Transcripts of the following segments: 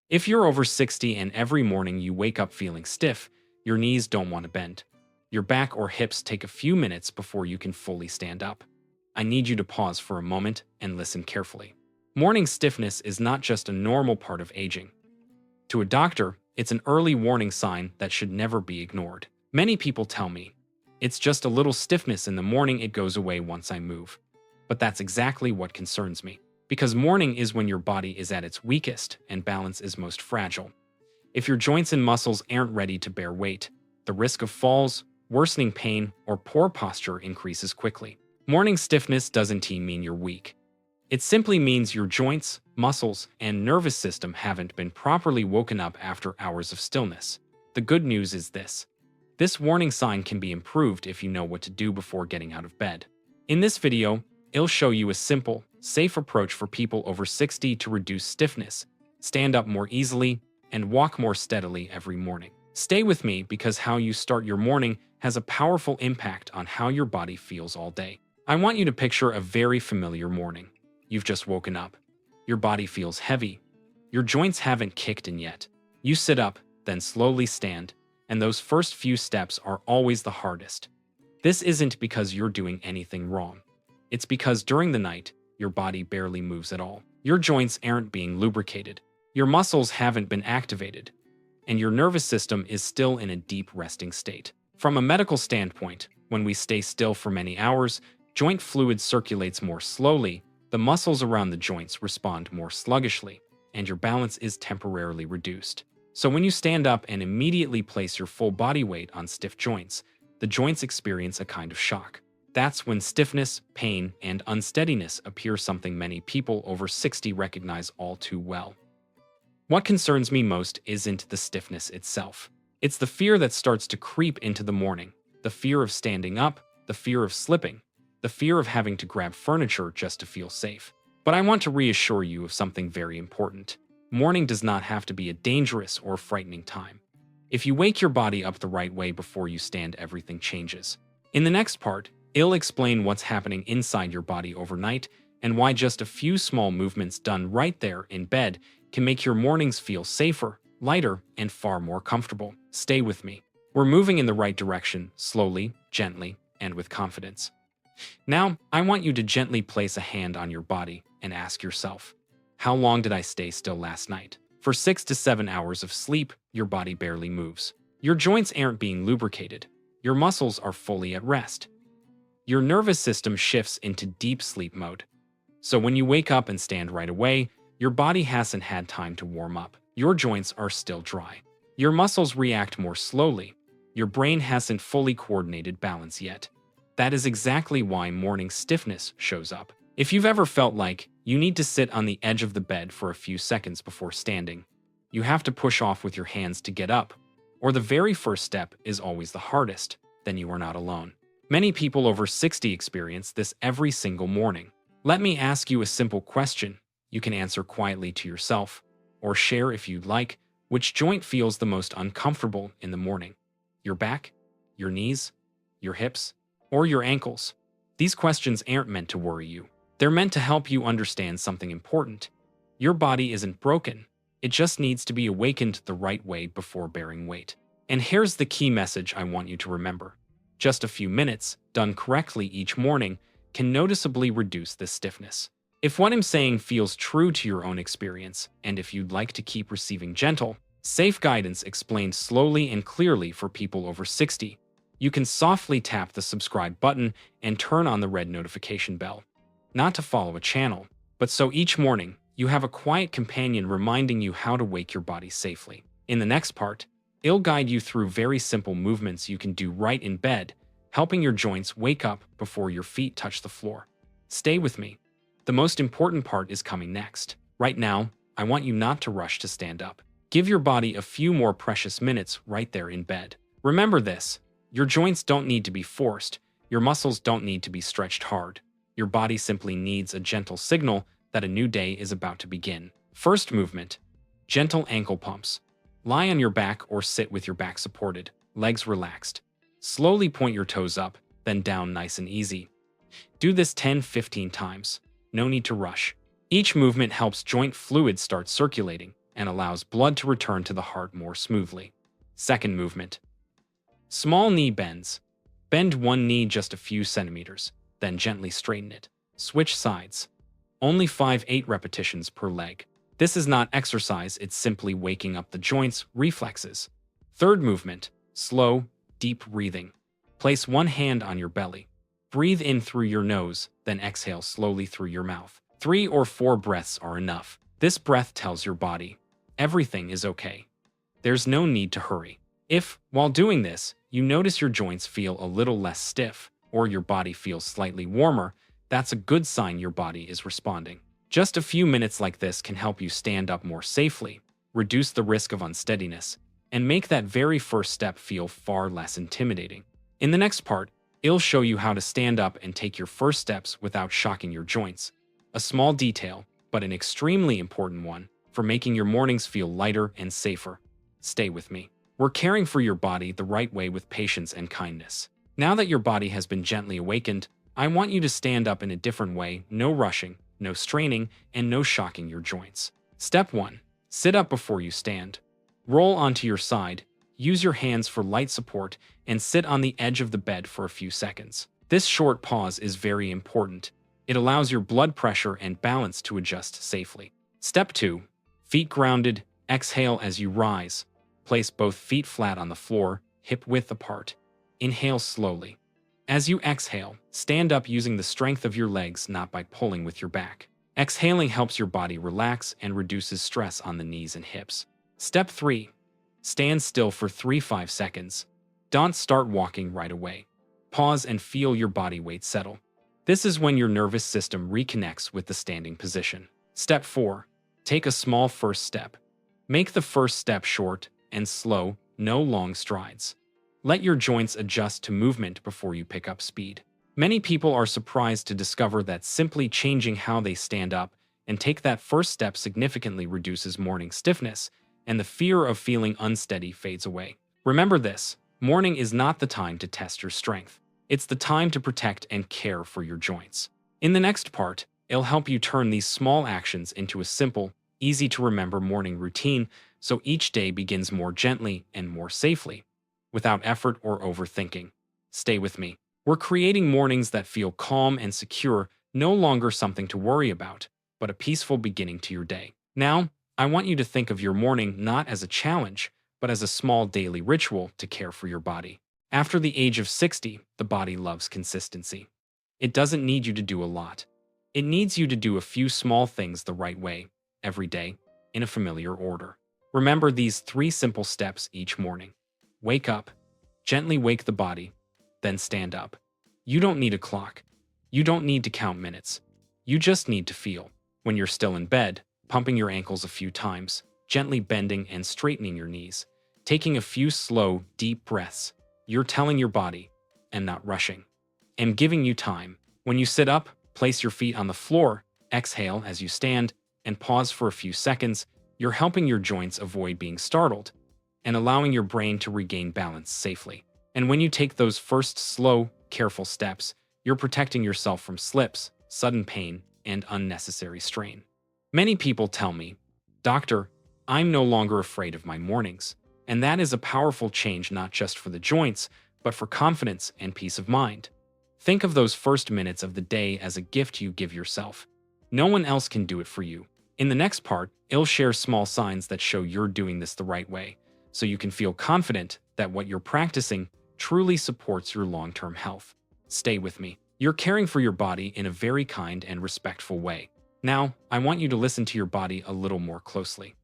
If you're over 60 and every morning you wake up feeling stiff, your knees don't want to bend. Your back or hips take a few minutes before you can fully stand up. I need you to pause for a moment and listen carefully. Morning stiffness is not just a normal part of aging. To a doctor, it's an early warning sign that should never be ignored. Many people tell me, it's just a little stiffness in the morning, it goes away once I move. But that's exactly what concerns me. Because morning is when your body is at its weakest and balance is most fragile. If your joints and muscles aren't ready to bear weight, the risk of falls, worsening pain, or poor posture increases quickly. Morning stiffness doesn't mean you're weak. It simply means your joints, muscles, and nervous system haven't been properly woken up after hours of stillness. The good news is this. This warning sign can be improved if you know what to do before getting out of bed. In this video, I'll show you a simple, safe approach for people over 60 to reduce stiffness, stand up more easily, and walk more steadily every morning. Stay with me because how you start your morning has a powerful impact on how your body feels all day. I want you to picture a very familiar morning. You've just woken up. Your body feels heavy. Your joints haven't kicked in yet. You sit up, then slowly stand, and those first few steps are always the hardest. This isn't because you're doing anything wrong. It's because during the night, your body barely moves at all. Your joints aren't being lubricated. Your muscles haven't been activated. And your nervous system is still in a deep resting state. From a medical standpoint, when we stay still for many hours, joint fluid circulates more slowly, the muscles around the joints respond more sluggishly, and your balance is temporarily reduced. So when you stand up and immediately place your full body weight on stiff joints, the joints experience a kind of shock. That's when stiffness, pain, and unsteadiness appear, something many people over 60 recognize all too well. What concerns me most isn't the stiffness itself. It's the fear that starts to creep into the morning, the fear of standing up, the fear of slipping, the fear of having to grab furniture just to feel safe. But I want to reassure you of something very important. Morning does not have to be a dangerous or frightening time. If you wake your body up the right way before you stand, everything changes. In the next part, I'll explain what's happening inside your body overnight and why just a few small movements done right there in bed can make your mornings feel safer, lighter, and far more comfortable. Stay with me. We're moving in the right direction, slowly, gently, and with confidence. Now, I want you to gently place a hand on your body and ask yourself, how long did I stay still last night? For 6 to 7 hours of sleep, your body barely moves. Your joints aren't being lubricated. Your muscles are fully at rest. Your nervous system shifts into deep sleep mode. So when you wake up and stand right away, your body hasn't had time to warm up. Your joints are still dry. Your muscles react more slowly. Your brain hasn't fully coordinated balance yet. That is exactly why morning stiffness shows up. If you've ever felt like you need to sit on the edge of the bed for a few seconds before standing, you have to push off with your hands to get up, or the very first step is always the hardest, then you are not alone. Many people over 60 experience this every single morning. Let me ask you a simple question. You can answer quietly to yourself, or share if you'd like, which joint feels the most uncomfortable in the morning? Your back? Your knees? Your hips? Or your ankles? These questions aren't meant to worry you. They're meant to help you understand something important. Your body isn't broken. It just needs to be awakened the right way before bearing weight. And here's the key message I want you to remember. Just a few minutes, done correctly each morning, can noticeably reduce this stiffness. If what I'm saying feels true to your own experience, and if you'd like to keep receiving gentle, safe guidance explained slowly and clearly for people over 60, you can softly tap the subscribe button and turn on the red notification bell. Not to follow a channel, but so each morning, you have a quiet companion reminding you how to wake your body safely. In the next part, I'll guide you through very simple movements you can do right in bed, helping your joints wake up before your feet touch the floor. Stay with me. The most important part is coming next. Right now, I want you not to rush to stand up. Give your body a few more precious minutes right there in bed. Remember this. Your joints don't need to be forced. Your muscles don't need to be stretched hard. Your body simply needs a gentle signal that a new day is about to begin. First movement, gentle ankle pumps. Lie on your back or sit with your back supported, legs relaxed. Slowly point your toes up, then down nice and easy. Do this 10-15 times. No need to rush. Each movement helps joint fluid start circulating, and allows blood to return to the heart more smoothly. Second movement. Small knee bends. Bend one knee just a few centimeters, then gently straighten it. Switch sides. Only 5-8 repetitions per leg. This is not exercise, it's simply waking up the joints' reflexes. Third movement. Slow, deep breathing. Place one hand on your belly. Breathe in through your nose, then exhale slowly through your mouth. 3 or 4 breaths are enough. This breath tells your body, everything is okay. There's no need to hurry. If, while doing this, you notice your joints feel a little less stiff, or your body feels slightly warmer, that's a good sign your body is responding. Just a few minutes like this can help you stand up more safely, reduce the risk of unsteadiness, and make that very first step feel far less intimidating. In the next part, it'll show you how to stand up and take your first steps without shocking your joints. A small detail, but an extremely important one, for making your mornings feel lighter and safer. Stay with me. We're caring for your body the right way with patience and kindness. Now that your body has been gently awakened, I want you to stand up in a different way, no rushing, no straining, and no shocking your joints. Step 1. Sit up before you stand. Roll onto your side, use your hands for light support, and sit on the edge of the bed for a few seconds. This short pause is very important. It allows your blood pressure and balance to adjust safely. Step 2. Feet grounded, exhale as you rise. Place both feet flat on the floor, hip-width apart. Inhale slowly. As you exhale, stand up using the strength of your legs, not by pulling with your back. Exhaling helps your body relax and reduces stress on the knees and hips. Step 3. Stand still for 3-5 seconds. Don't start walking right away. Pause and feel your body weight settle. This is when your nervous system reconnects with the standing position. Step 4. Take a small first step. Make the first step short and slow, no long strides. Let your joints adjust to movement before you pick up speed. Many people are surprised to discover that simply changing how they stand up and take that first step significantly reduces morning stiffness, and the fear of feeling unsteady fades away. Remember this, morning is not the time to test your strength. It's the time to protect and care for your joints. In the next part, it'll help you turn these small actions into a simple, easy-to-remember morning routine so each day begins more gently and more safely, without effort or overthinking. Stay with me. We're creating mornings that feel calm and secure, no longer something to worry about, but a peaceful beginning to your day. Now, I want you to think of your morning not as a challenge, but as a small daily ritual to care for your body. After the age of 60, the body loves consistency. It doesn't need you to do a lot. It needs you to do a few small things the right way, every day, in a familiar order. Remember these 3 simple steps each morning. Wake up, gently wake the body, then stand up. You don't need a clock. You don't need to count minutes. You just need to feel. When you're still in bed, pumping your ankles a few times, gently bending and straightening your knees, taking a few slow, deep breaths. You're telling your body, I'm not rushing. I'm giving you time. When you sit up, place your feet on the floor, exhale as you stand, and pause for a few seconds. You're helping your joints avoid being startled and allowing your brain to regain balance safely. And when you take those first slow, careful steps, you're protecting yourself from slips, sudden pain, and unnecessary strain. Many people tell me, Doctor, I'm no longer afraid of my mornings. And that is a powerful change not just for the joints, but for confidence and peace of mind. Think of those first minutes of the day as a gift you give yourself. No one else can do it for you. In the next part, it'll share small signs that show you're doing this the right way, so you can feel confident that what you're practicing truly supports your long-term health. Stay with me. You're caring for your body in a very kind and respectful way. Now, I want you to listen to your body a little more closely.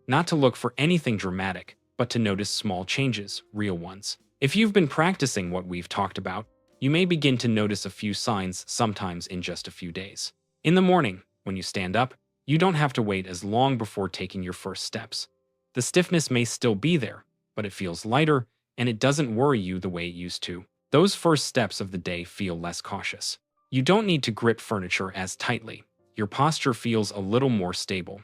Not to look for anything dramatic, but to notice small changes, real ones. If you've been practicing what we've talked about, you may begin to notice a few signs sometimes in just a few days. In the morning, when you stand up, you don't have to wait as long before taking your first steps. The stiffness may still be there, but it feels lighter and it doesn't worry you the way it used to. Those first steps of the day feel less cautious. You don't need to grip furniture as tightly. Your posture feels a little more stable.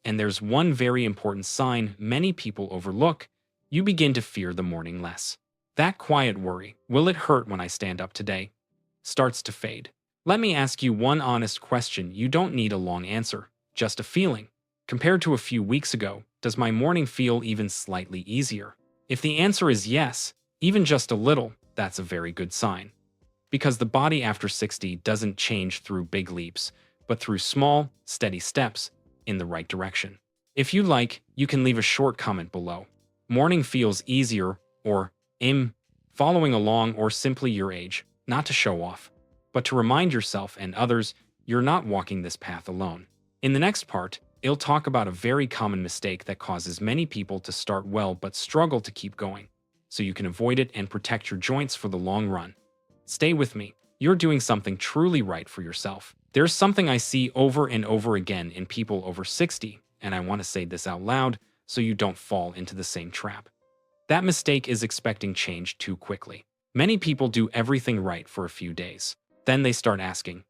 And there's one very important sign many people overlook. You begin to fear the morning less. That quiet worry, will it hurt when I stand up today, starts to fade. Let me ask you one honest question. You don't need a long answer, just a feeling. Compared to a few weeks ago, Does my morning feel even slightly easier? If the answer is yes, even just a little, that's a very good sign. Because the body after 60 doesn't change through big leaps, but through small, steady steps in the right direction. If you like, you can leave a short comment below. Morning feels easier, or following along, or simply your age, not to show off, but to remind yourself and others you're not walking this path alone. In the next part, I'll talk about a very common mistake that causes many people to start well but struggle to keep going, so you can avoid it and protect your joints for the long run. Stay with me. You're doing something truly right for yourself. There's something I see over and over again in people over 60, and I want to say this out loud so you don't fall into the same trap. That mistake is expecting change too quickly. Many people do everything right for a few days. Then they start asking,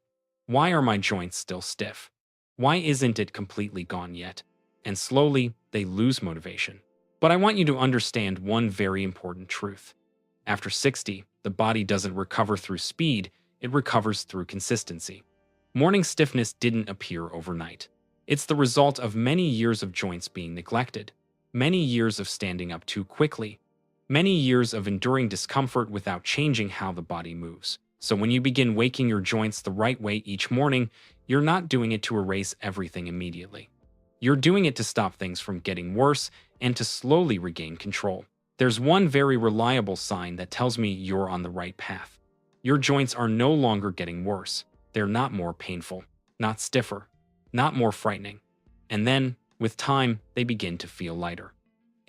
why are my joints still stiff? Why isn't it completely gone yet? And slowly, they lose motivation. But I want you to understand one very important truth. After 60, the body doesn't recover through speed, it recovers through consistency. Morning stiffness didn't appear overnight. It's the result of many years of joints being neglected, many years of standing up too quickly, many years of enduring discomfort without changing how the body moves. So when you begin waking your joints the right way each morning, you're not doing it to erase everything immediately. You're doing it to stop things from getting worse and to slowly regain control. There's one very reliable sign that tells me you're on the right path. Your joints are no longer getting worse. They're not more painful, not stiffer, not more frightening. And then, with time, they begin to feel lighter.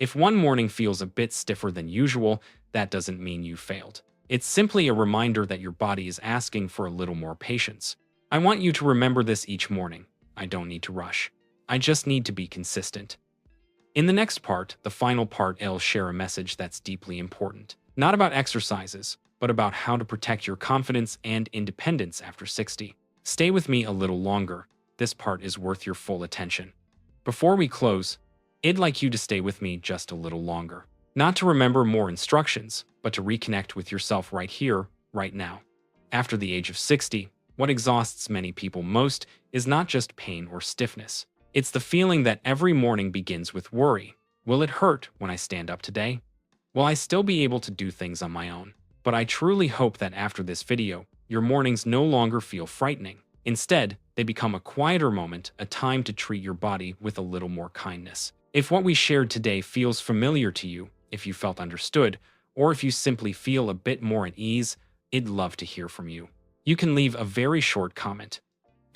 If one morning feels a bit stiffer than usual, that doesn't mean you failed. It's simply a reminder that your body is asking for a little more patience. I want you to remember this each morning. I don't need to rush. I just need to be consistent. In the next part, the final part, I'll share a message that's deeply important. Not about exercises, but about how to protect your confidence and independence after 60. Stay with me a little longer. This part is worth your full attention. Before we close, I'd like you to stay with me just a little longer. Not to remember more instructions, but to reconnect with yourself right here, right now. After the age of 60, what exhausts many people most is not just pain or stiffness. It's the feeling that every morning begins with worry. Will it hurt when I stand up today? Will I still be able to do things on my own? But I truly hope that after this video, your mornings no longer feel frightening. Instead, they become a quieter moment, a time to treat your body with a little more kindness. If what we shared today feels familiar to you, if you felt understood, or if you simply feel a bit more at ease, I'd love to hear from you. You can leave a very short comment.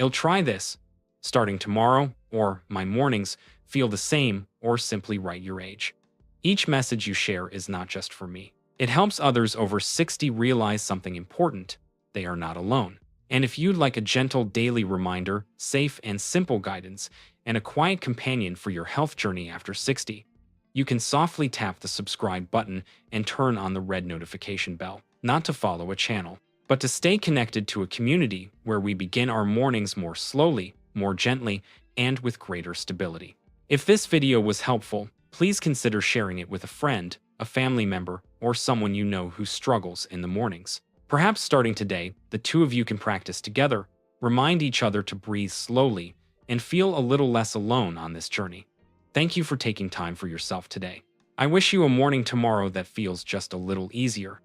I'll try this, starting tomorrow, or my mornings feel the same, or simply write your age. Each message you share is not just for me. It helps others over 60 realize something important. They are not alone. And if you'd like a gentle daily reminder, safe and simple guidance, and a quiet companion for your health journey after 60, you can softly tap the subscribe button and turn on the red notification bell, not to follow a channel, but to stay connected to a community where we begin our mornings more slowly, more gently, and with greater stability. If this video was helpful, please consider sharing it with a friend, a family member, or someone you know who struggles in the mornings. Perhaps starting today, the two of you can practice together, remind each other to breathe slowly, and feel a little less alone on this journey. Thank you for taking time for yourself today. I wish you a morning tomorrow that feels just a little easier,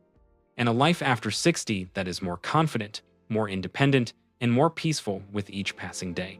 and a life after 60 that is more confident, more independent, and more peaceful with each passing day.